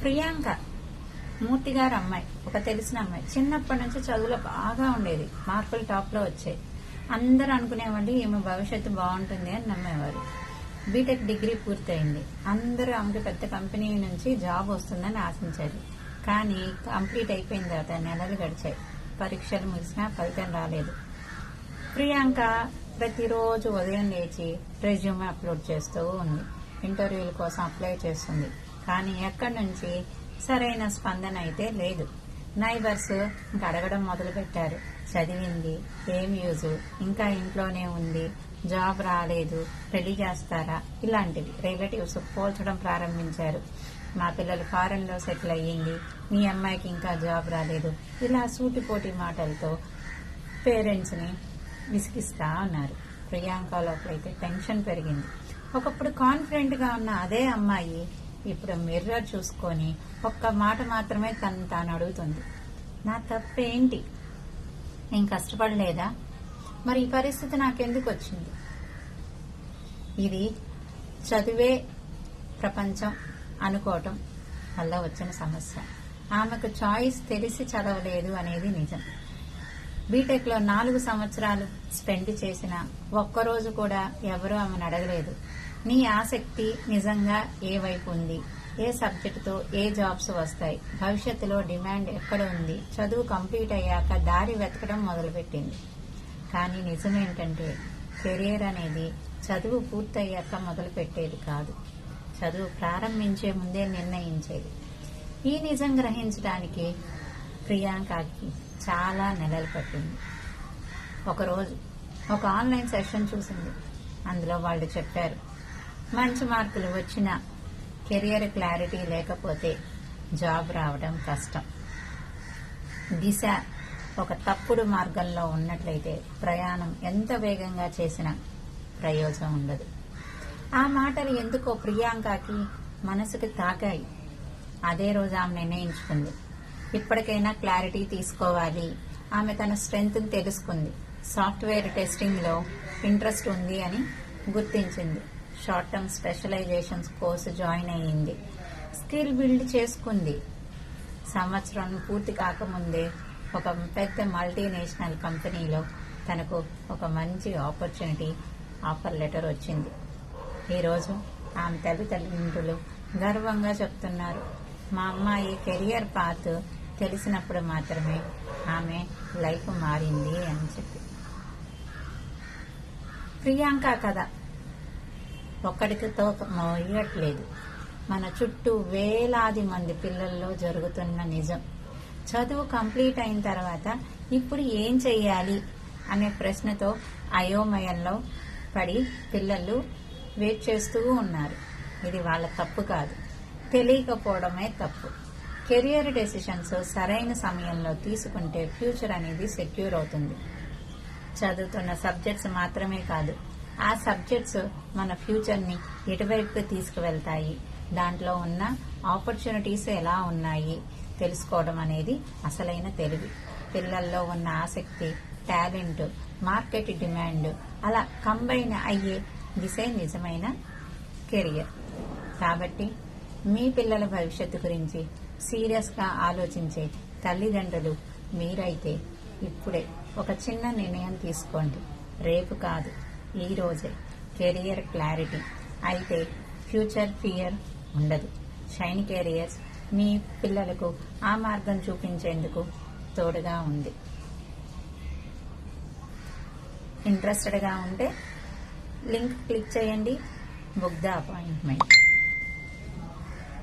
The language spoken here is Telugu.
ప్రియాంక మూర్తి గారు అమ్మాయి, ఒక తెలిసిన అమ్మాయి, చిన్నప్పటి నుంచి చదువులో బాగా ఉండేది, మార్కులు టాప్ లో వచ్చాయి. అందరూ అనుకునేవాళ్ళు ఈమె భవిష్యత్తు బాగుంటుంది అని నమ్మేవారు. బీటెక్ డిగ్రీ పూర్తయింది. అందరూ ఆమెకి పెద్ద కంపెనీ నుంచి జాబ్ వస్తుందని ఆశించారు. కానీ కంప్లీట్ అయిపోయిన తర్వాత నెలలు గడిచాయి. పరీక్షలు ముగిసినా ఫలితం రాలేదు. ప్రియాంక ప్రతిరోజు ఉదయం లేచి రెజ్యూమే అప్లోడ్ చేస్తూ ఉంది. ఇంటర్వ్యూల కోసం అప్లై చేస్తుంది. కానీ ఎక్కడి నుంచి సరైన స్పందన అయితే లేదు. నైబర్స్ ఇంకా అడగడం మొదలు పెట్టారు. చదివింది ఏం యూజు, ఇంకా ఇంట్లోనే ఉంది, జాబ్ రాలేదు, పెళ్లి చేస్తారా, ఇలాంటివి రిలేటివ్స్ పోల్చడం ప్రారంభించారు. మా పిల్లలు ఫారెన్ లో సెటిల్ అయ్యింది, మీ అమ్మాయికి ఇంకా జాబ్ రాలేదు, ఇలా సూటిపోటి మాటలతో పేరెంట్స్ ని విసిగిస్తా ఉన్నారు. ప్రియాంక లోపలైతే టెన్షన్ పెరిగింది. ఒకప్పుడు కాన్ఫిడెంట్ గా ఉన్న అదే అమ్మాయి ఇప్పుడు మిర్రర్ చూసుకొని ఒక్క మాట మాత్రమే తాను అడుగుతుంది, నా తప్పేంటి? నేను కష్టపడలేదా? మరి ఈ పరిస్థితి నాకెందుకు వచ్చింది? ఇది చదివే ప్రపంచం అనుకోవటం వల్ల వచ్చిన సమస్య. ఆమెకు చాయిస్ తెలిసి చదవలేదు అనేది నిజం. బీటెక్ లో 4 సంవత్సరాలు స్పెండ్ చేసిన ఒక్కరోజు కూడా ఎవరూ ఆమెను అడగలేదు, నీ ఆసక్తి నిజంగా ఏ వైపు ఉంది, ఏ సబ్జెక్టుతో ఏ జాబ్స్ వస్తాయి, భవిష్యత్తులో డిమాండ్ ఎక్కడ ఉంది. చదువు కంప్లీట్ అయ్యాక దారి వెతకడం మొదలుపెట్టింది. కానీ నిజమేంటంటే కెరీర్ అనేది చదువు పూర్తయ్యాక మొదలు పెట్టేది కాదు, చదువు ప్రారంభించే ముందే నిర్ణయించేది. ఈ నిజం గ్రహించడానికి ప్రియాంకకి చాలా నెలలు పట్టింది. ఒకరోజు ఒక ఆన్లైన్ సెషన్ చూసింది. అందులో వాళ్ళు చెప్పారు, మంచి మార్కులు వచ్చినా కెరియర్ క్లారిటీ లేకపోతే జాబ్ రావడం కష్టం. దిశ ఒక తప్పుడు మార్గంలో ఉన్నట్లయితే ప్రయాణం ఎంత వేగంగా చేసినా ప్రయోజనం ఉండదు. ఆ మాటలు ఎందుకో ప్రియాంకకి మనసుకి తాకాయి. అదే రోజు ఆమె నిర్ణయించుకుంది, ఇప్పటికైనా క్లారిటీ తీసుకోవాలి. ఆమె తన స్ట్రెంగ్త్ తెలుసుకుంది. సాఫ్ట్వేర్ టెస్టింగ్ లో ఇంట్రెస్ట్ ఉంది అని గుర్తించింది. Short term specialisations course join అయ్యింది. స్కిల్ బిల్డ్ చేసుకుంది. సంవత్సరం పూర్తి కాకముందే ఒక పెద్ద మల్టీనేషనల్ కంపెనీలో తనకు ఒక మంచి ఆపర్చునిటీ ఆఫర్ లెటర్ వచ్చింది. ఈరోజు ఆమె తల్లిదండ్రులు గర్వంగా చెప్తున్నారు, మా అమ్మాయి కెరియర్ పాత్ తెలిసినప్పుడు మాత్రమే ఆమె లైఫ్ మారింది అని చెప్పి. ప్రియాంక కథ ఒక్కడితో మోయట్లేదు. మన చుట్టూ వేలాది మంది పిల్లల్లో జరుగుతున్న నిజం. చదువు కంప్లీట్ అయిన తర్వాత ఇప్పుడు ఏం చెయ్యాలి అనే ప్రశ్నతో అయోమయంలో పడి పిల్లలు వెయిట్ చేస్తూ ఉన్నారు. ఇది వాళ్ళ తప్పు కాదు, తెలియకపోవడమే తప్పు. కెరియర్ డెసిషన్స్ సరైన సమయంలో తీసుకుంటే ఫ్యూచర్ అనేది సెక్యూర్ అవుతుంది. చదువుతున్న సబ్జెక్ట్స్ మాత్రమే కాదు, ఆ సబ్జెక్ట్స్ మన ఫ్యూచర్ ని ఎటువైపుకి తీసుకువెళ్తాయి, దాంట్లో ఉన్న ఆపర్చునిటీస్ ఎలా ఉన్నాయి తెలుసుకోవడం అనేది అసలైన తెలివి. పిల్లల్లో ఉన్న ఆసక్తి, టాలెంట్, మార్కెట్ డిమాండ్ అలా కంబైన్ అయ్యే దిశే నిజమైన కెరియర్. కాబట్టి మీ పిల్లల భవిష్యత్తు గురించి సీరియస్ గా ఆలోచించే తల్లిదండ్రులు మీరైతే ఇప్పుడే ఒక చిన్న నిర్ణయం తీసుకోండి. రేపు కాదు, ఈ రోజే. కెరియర్ క్లారిటీ అయితే ఫ్యూచర్ ఫియర్ ఉండదు. షైన్ కెరియర్స్ మీ పిల్లలకు ఆ మార్గం చూపించేందుకు తోడుగా ఉంది. ఇంట్రెస్టెడ్ గా ఉంటే లింక్ క్లిక్ చేయండి, బుక్ ద అపాయింట్మెంట్.